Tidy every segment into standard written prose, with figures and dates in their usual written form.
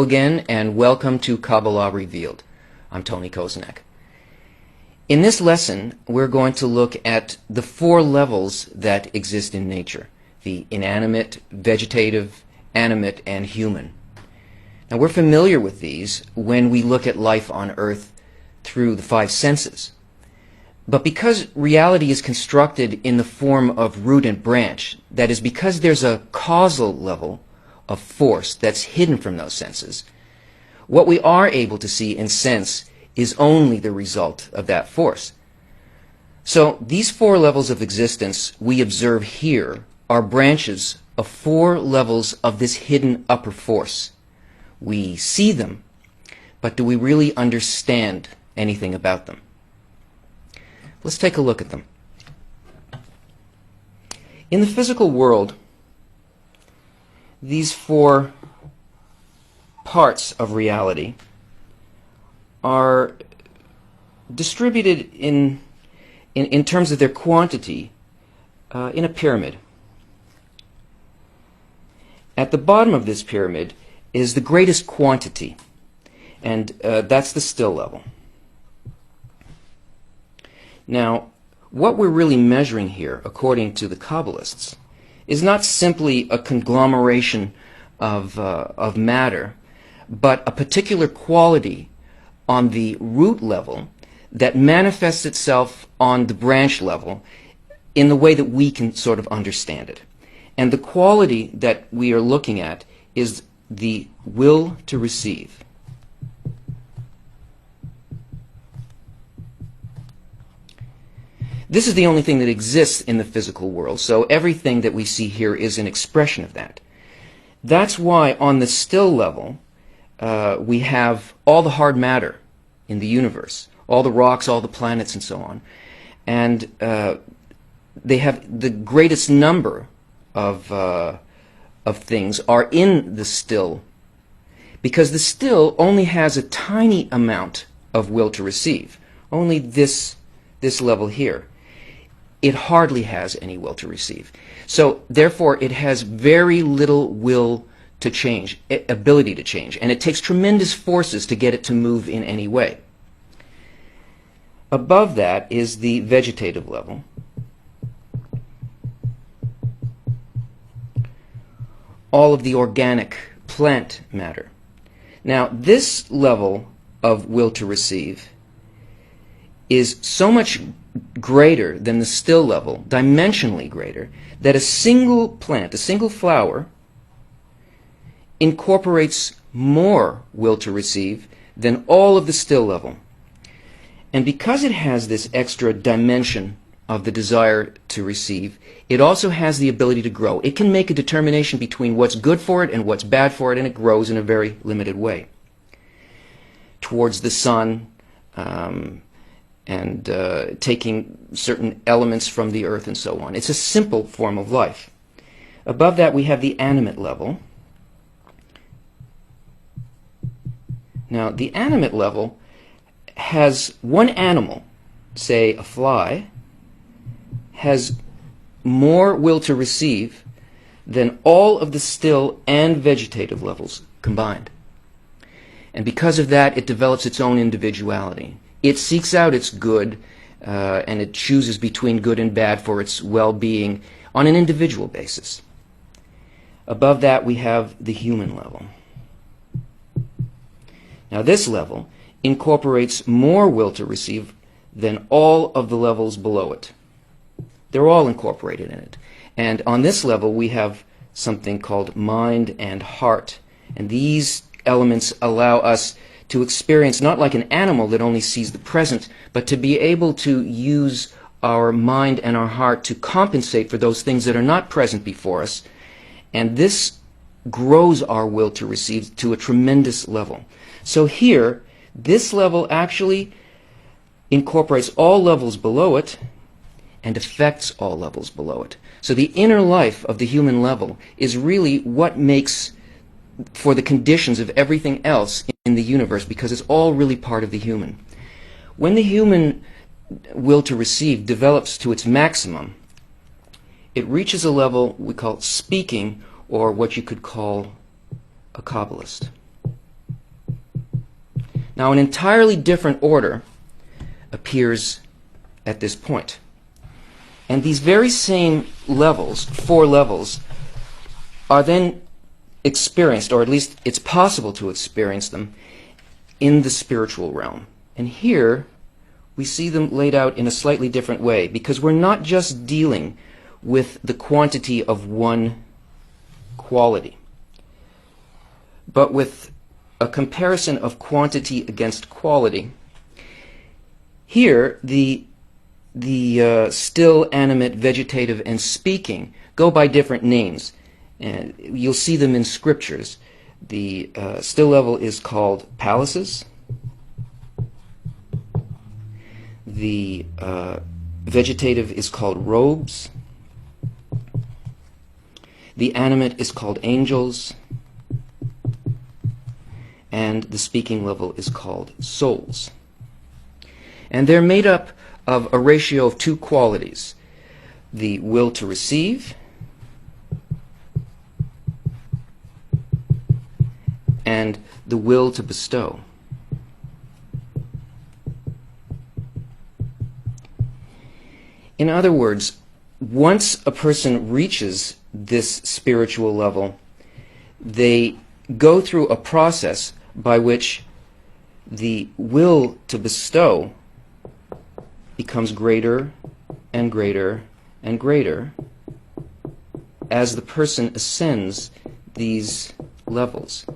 Hello again, and welcome to Kabbalah Revealed. I'm Tony Kozenek. In this lesson, we're going to look at the four levels that exist in nature: the inanimate, vegetative, animate, and human. Now, we're familiar with these when we look at life on Earth through the five senses. But because reality is constructed in the form of root and branch, that is, because there's a causal level of force that's hidden from those senses, what we are able to see and sense is only the result of that force. So these four levels of existence we observe here are branches of four levels of this hidden upper force. We see them, but do we really understand anything about them? Let's take a look at them. In the physical world, these four parts of reality are distributed in terms of their quantity in a pyramid. At the bottom of this pyramid is the greatest quantity, and that's the still level. Now, what we're really measuring here, according to the Kabbalists, is not simply a conglomeration of matter, but a particular quality on the root level that manifests itself on the branch level in the way that we can sort of understand it. And the quality that we are looking at is the will to receive. This is the only thing that exists in the physical world, so everything that we see here is an expression of that. That's why on the still level, we have all the hard matter in the universe, all the rocks, all the planets, and so on. And they have the greatest number of things are in the still, because the still only has a tiny amount of will to receive, only this level here. It hardly has any will to receive. So therefore it has very little will to change, ability to change, and it takes tremendous forces to get it to move in any way. Above that is the vegetative level. All of the organic plant matter. Now, this level of will to receive is so much greater than the still level, dimensionally greater, that a single plant, a single flower, incorporates more will to receive than all of the still level. And because it has this extra dimension of the desire to receive, it also has the ability to grow. It can make a determination between what's good for it and what's bad for it, and it grows in a very limited way towards the sun, and taking certain elements from the earth and so on. It's a simple form of life. Above that we have the animate level. Now, the animate level has one animal, say a fly, has more will to receive than all of the still and vegetative levels combined. And because of that, it develops its own individuality. It seeks out its good, and it chooses between good and bad for its well-being on an individual basis. Above that, we have the human level. Now, this level incorporates more will to receive than all of the levels below it. They're all incorporated in it. And on this level, we have something called mind and heart. And these elements allow us to experience not like an animal that only sees the present, but to be able to use our mind and our heart to compensate for those things that are not present before us. And this grows our will to receive to a tremendous level. So here, this level actually incorporates all levels below it and affects all levels below it. So the inner life of the human level is really what makes for the conditions of everything else in the universe, because it's all really part of the human. When the human will to receive develops to its maximum, it reaches a level we call speaking, or what you could call a Kabbalist. Now, an entirely different order appears at this point. And these very same levels, 4 levels, are then experienced, or at least it's possible to experience them, in the spiritual realm. And here we see them laid out in a slightly different way, because we're not just dealing with the quantity of one quality, but with a comparison of quantity against quality. Here, the still, animate, vegetative, and speaking go by different names. And you'll see them in scriptures. The still level is called palaces. The vegetative is called robes. The animate is called angels. And the speaking level is called souls. And they're made up of a ratio of 2 qualities: the will to receive and the will to bestow. In other words, once a person reaches this spiritual level, they go through a process by which the will to bestow becomes greater and greater and greater as the person ascends these levels.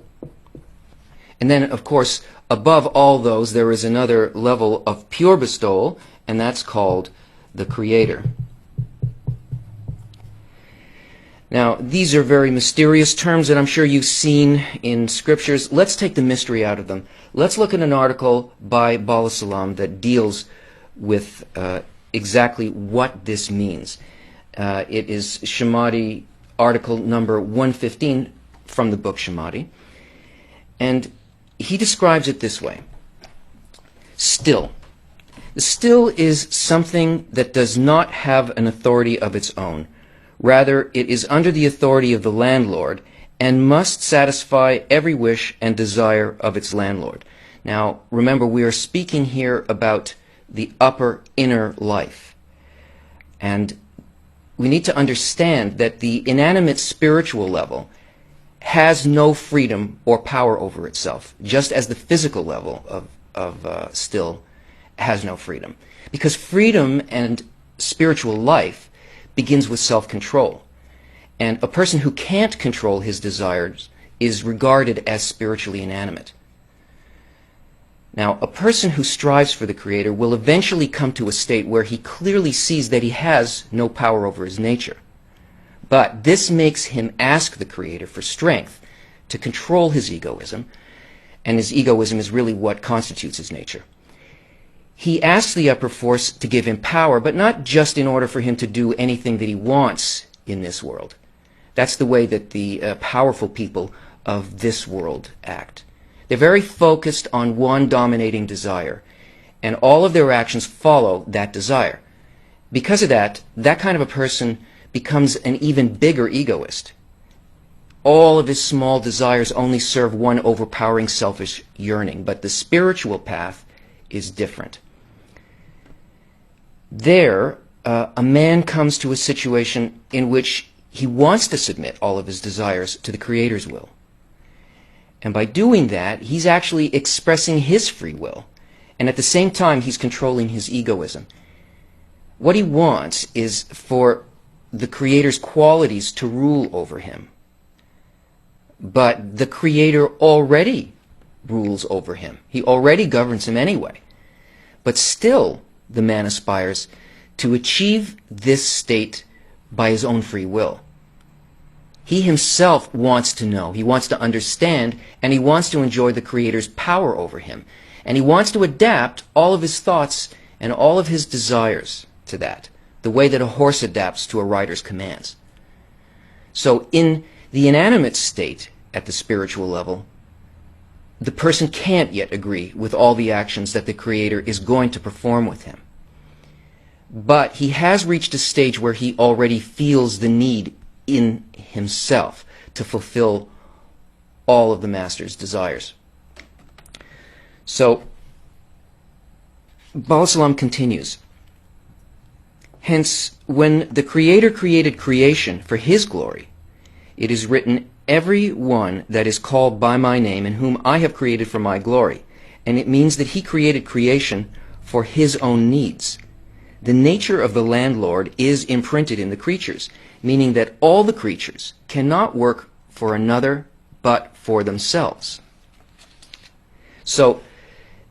And then, of course, above all those, there is another level of pure bestowal, and that's called the Creator. Now, these are very mysterious terms that I'm sure you've seen in scriptures. Let's take the mystery out of them. Let's look at an article by Bala Salam that deals with exactly what this means. It is Shemati article number 115 from the book Shemati. And he describes it this way. Still. The still is something that does not have an authority of its own. Rather, it is under the authority of the landlord and must satisfy every wish and desire of its landlord. Now, remember, we are speaking here about the upper inner life. And we need to understand that the inanimate spiritual level has no freedom or power over itself, just as the physical level of still has no freedom. Because freedom and spiritual life begins with self-control. And a person who can't control his desires is regarded as spiritually inanimate. Now, a person who strives for the Creator will eventually come to a state where he clearly sees that he has no power over his nature. But this makes him ask the Creator for strength to control his egoism, and his egoism is really what constitutes his nature. He asks the upper force to give him power, but not just in order for him to do anything that he wants in this world. That's the way that the powerful people of this world act. They're very focused on one dominating desire, and all of their actions follow that desire. Because of that, that kind of a person becomes an even bigger egoist. All of his small desires only serve one overpowering selfish yearning, but the spiritual path is different. There, a man comes to a situation in which he wants to submit all of his desires to the Creator's will. And by doing that, he's actually expressing his free will. And at the same time, he's controlling his egoism. What he wants is for the Creator's qualities to rule over him. But the Creator already rules over him. He already governs him anyway. But still, the man aspires to achieve this state by his own free will. He himself wants to know, he wants to understand, and he wants to enjoy the Creator's power over him. And he wants to adapt all of his thoughts and all of his desires to that, the way that a horse adapts to a rider's commands. So in the inanimate state at the spiritual level, the person can't yet agree with all the actions that the Creator is going to perform with him. But he has reached a stage where he already feels the need in himself to fulfill all of the Master's desires. So, Baal Salam continues. Hence, when the Creator created creation for His glory, it is written, every one that is called by my name and whom I have created for my glory. And it means that He created creation for His own needs. The nature of the landlord is imprinted in the creatures, meaning that all the creatures cannot work for another but for themselves. So,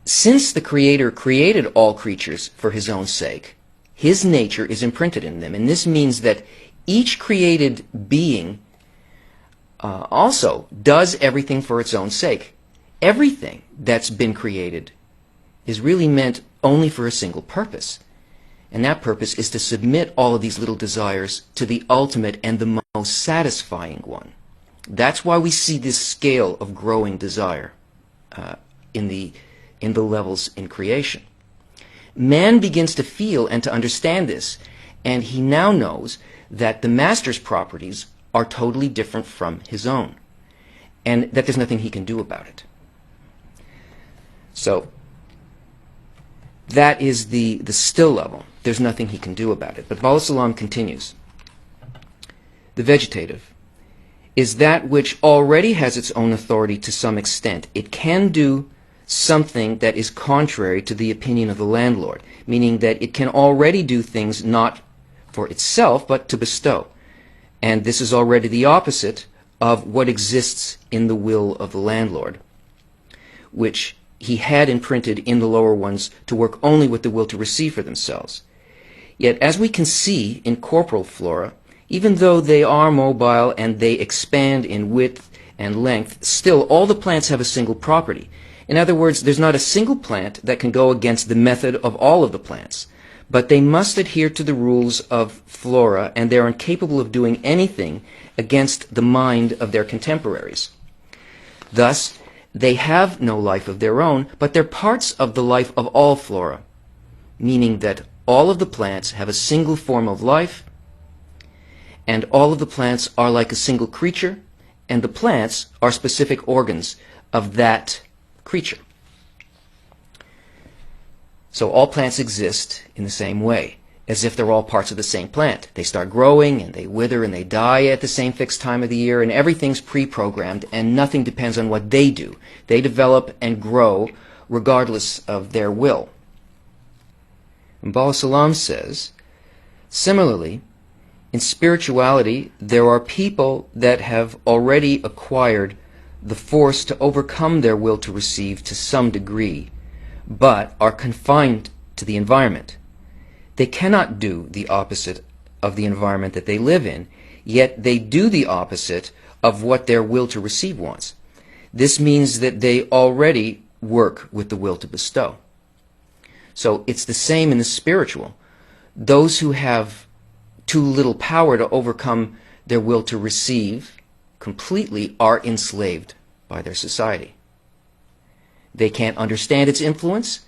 since the Creator created all creatures for His own sake, His nature is imprinted in them. And this means that each created being also does everything for its own sake. Everything that's been created is really meant only for a single purpose. And that purpose is to submit all of these little desires to the ultimate and the most satisfying one. That's why we see this scale of growing desire in the levels in creation. Man begins to feel and to understand this, and he now knows that the master's properties are totally different from his own, and that there's nothing he can do about it. So, that is the still level. There's nothing he can do about it. But Baal Salam continues. The vegetative is that which already has its own authority to some extent. It can do something that is contrary to the opinion of the landlord, meaning that it can already do things not for itself, but to bestow. And this is already the opposite of what exists in the will of the landlord, which he had imprinted in the lower ones to work only with the will to receive for themselves. Yet, as we can see in corporal flora, even though they are mobile and they expand in width and length, still all the plants have a single property. In other words, there's not a single plant that can go against the method of all of the plants, but they must adhere to the rules of flora, and they're incapable of doing anything against the mind of their contemporaries. Thus, they have no life of their own, but they're parts of the life of all flora, meaning that all of the plants have a single form of life, and all of the plants are like a single creature, and the plants are specific organs of that creature. So all plants exist in the same way, as if they're all parts of the same plant. They start growing, and they wither, and they die at the same fixed time of the year, and everything's pre-programmed, and nothing depends on what they do. They develop and grow regardless of their will. And Baal Salam says, similarly, in spirituality, there are people that have already acquired the force to overcome their will to receive to some degree, but are confined to the environment. They cannot do the opposite of the environment that they live in, yet they do the opposite of what their will to receive wants. This means that they already work with the will to bestow. So it's the same in the spiritual. Those who have too little power to overcome their will to receive completely are enslaved by their society. They can't understand its influence,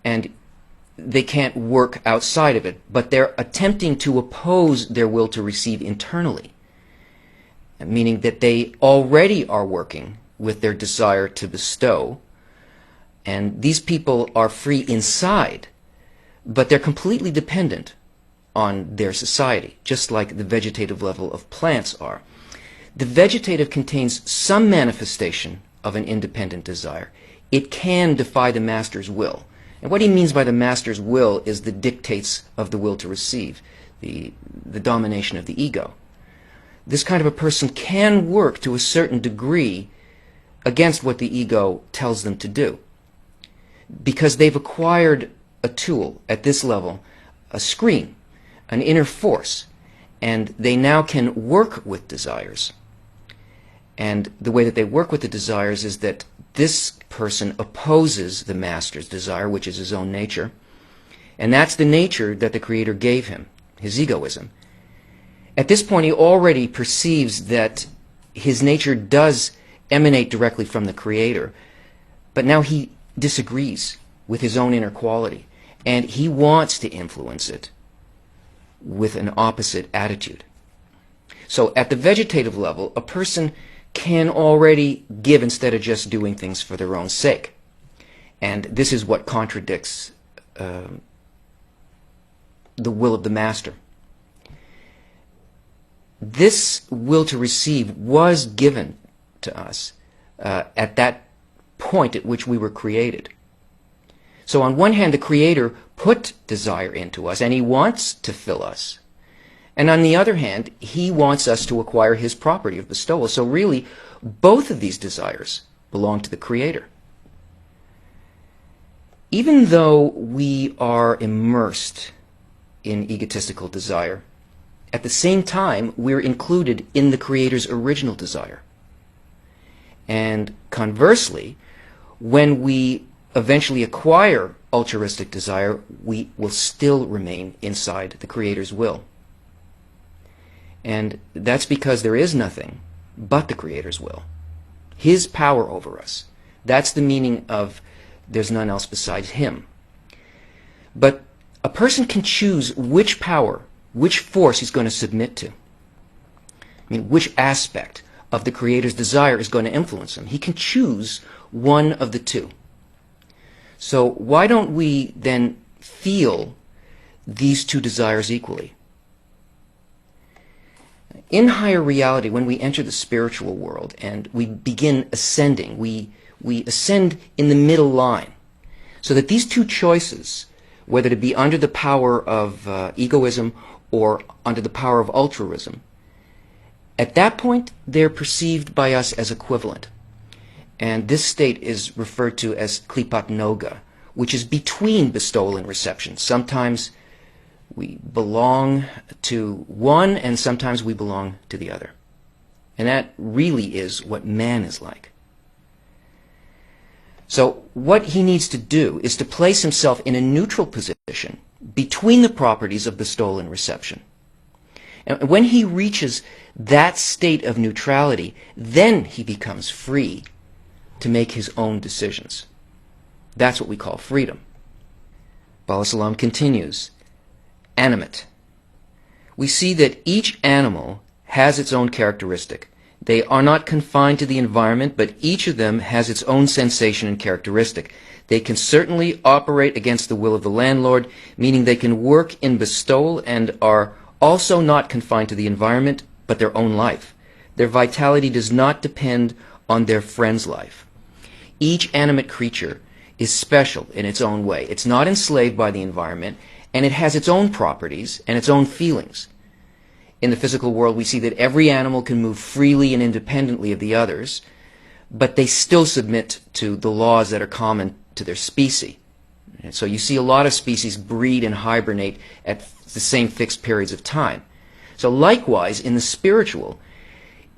and they can't work outside of it, but they're attempting to oppose their will to receive internally, meaning that they already are working with their desire to bestow, and these people are free inside, but they're completely dependent on their society, just like the vegetative level of plants are. The vegetative contains some manifestation of an independent desire. It can defy the master's will. And what he means by the master's will is the dictates of the will to receive, the domination of the ego. This kind of a person can work to a certain degree against what the ego tells them to do, because they've acquired a tool at this level, a screen, an inner force, and they now can work with desires. And the way that they work with the desires is that this person opposes the master's desire, which is his own nature, and that's the nature that the Creator gave him, his egoism. At this point, he already perceives that his nature does emanate directly from the Creator, but now he disagrees with his own inner quality, and he wants to influence it with an opposite attitude. So at the vegetative level, a person can already give instead of just doing things for their own sake. And this is what contradicts the will of the master. This will to receive was given to us at that point at which we were created. So on one hand, the Creator put desire into us, and He wants to fill us. And on the other hand, He wants us to acquire His property of bestowal. So really, both of these desires belong to the Creator. Even though we are immersed in egotistical desire, at the same time, we're included in the Creator's original desire. And conversely, when we eventually acquire altruistic desire, we will still remain inside the Creator's will. And that's because there is nothing but the Creator's will. His power over us. That's the meaning of there's none else besides Him. But a person can choose which power, which force he's going to submit to. I mean, which aspect of the Creator's desire is going to influence him. He can choose one of the two. So why don't we then feel these two desires equally? In higher reality, when we enter the spiritual world and we begin ascending, we ascend in the middle line, so that these two choices, whether to be under the power of egoism or under the power of altruism, at that point they're perceived by us as equivalent. And this state is referred to as klipat noga, which is between bestowal and reception. Sometimes we belong to one and sometimes we belong to the other. And that really is what man is like. So what he needs to do is to place himself in a neutral position between the properties of bestowal and reception. And when he reaches that state of neutrality, then he becomes free to make his own decisions. That's what we call freedom. Bala Salam continues, animate. We see that each animal has its own characteristic. They are not confined to the environment, but each of them has its own sensation and characteristic. They can certainly operate against the will of the landlord, meaning they can work in bestowal and are also not confined to the environment, but their own life. Their vitality does not depend on their friend's life. Each animate creature is special in its own way. It's not enslaved by the environment, and it has its own properties and its own feelings. In the physical world, we see that every animal can move freely and independently of the others, but they still submit to the laws that are common to their species. And so you see a lot of species breed and hibernate at the same fixed periods of time. So likewise, in the spiritual,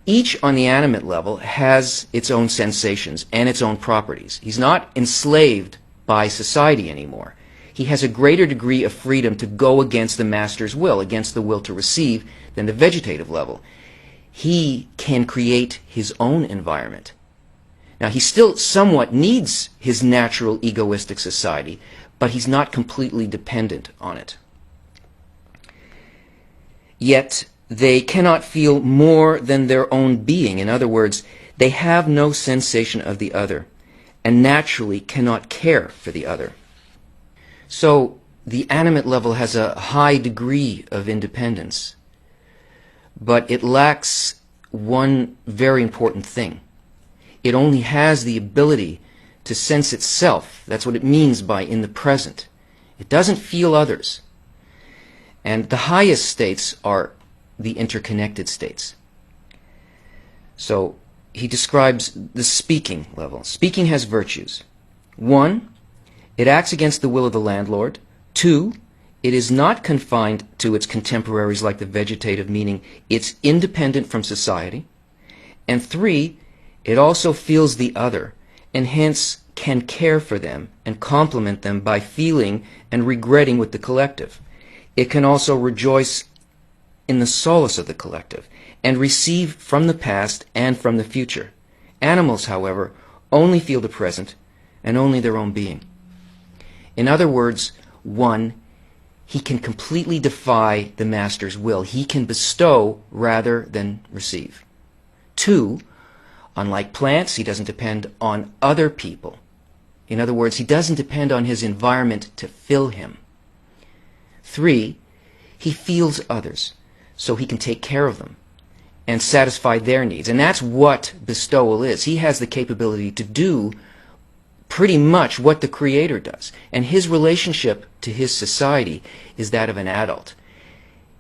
each on the animate level has its own sensations and its own properties. He's not enslaved by society anymore. He has a greater degree of freedom to go against the master's will, against the will to receive, than the vegetative level. He can create his own environment. Now, he still somewhat needs his natural egoistic society, but he's not completely dependent on it. Yet, they cannot feel more than their own being. In other words, they have no sensation of the other, and naturally cannot care for the other. So, the animate level has a high degree of independence, but it lacks one very important thing. It only has the ability to sense itself. That's what it means by in the present. It doesn't feel others. And the highest states are the interconnected states. So he describes the speaking level. Speaking has virtues. 1, it acts against the will of the landlord. 2, it is not confined to its contemporaries like the vegetative, meaning it's independent from society. And 3, it also feels the other, and hence can care for them and complement them by feeling and regretting with the collective. It can also rejoice in the solace of the collective and receive from the past and from the future. Animals, however, only feel the present and only their own being. In other words, 1, he can completely defy the master's will. He can bestow rather than receive. 2, unlike plants, he doesn't depend on other people In other words, he doesn't depend on his environment to fill him. 3, he feels others, so he can take care of them and satisfy their needs. And that's what bestowal is. He has the capability to do pretty much what the Creator does. And his relationship to his society is that of an adult.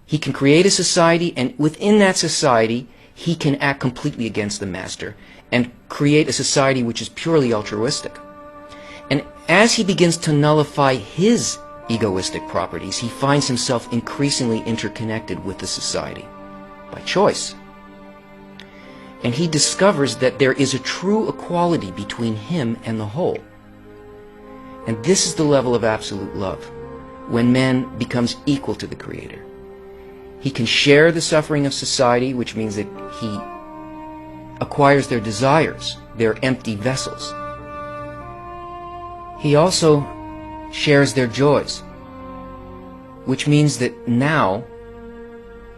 He can create a society, and within that society, he can act completely against the master and create a society which is purely altruistic. And as he begins to nullify his egoistic properties, he finds himself increasingly interconnected with the society by choice. And he discovers that there is a true equality between him and the whole. And this is the level of absolute love, when man becomes equal to the Creator. He can share the suffering of society, which means that he acquires their desires, their empty vessels. He also shares their joys, which means that now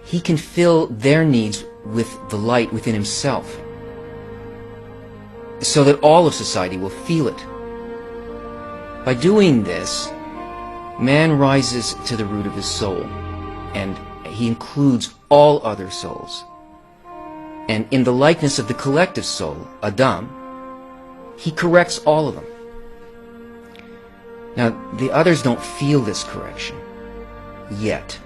he can fill their needs with the light within himself, so that all of society will feel it. By doing this, man rises to the root of his soul, and he includes all other souls. And in the likeness of the collective soul, Adam, he corrects all of them. Now, the others don't feel this correction yet,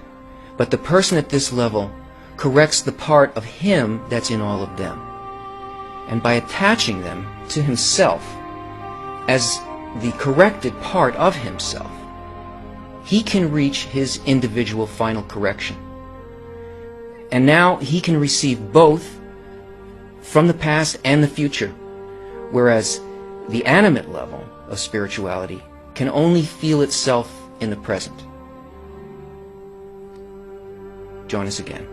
but the person at this level corrects the part of him that's in all of them. And by attaching them to himself as the corrected part of himself, he can reach his individual final correction. And now he can receive both from the past and the future, whereas the animate level of spirituality can only feel itself in the present. Join us again.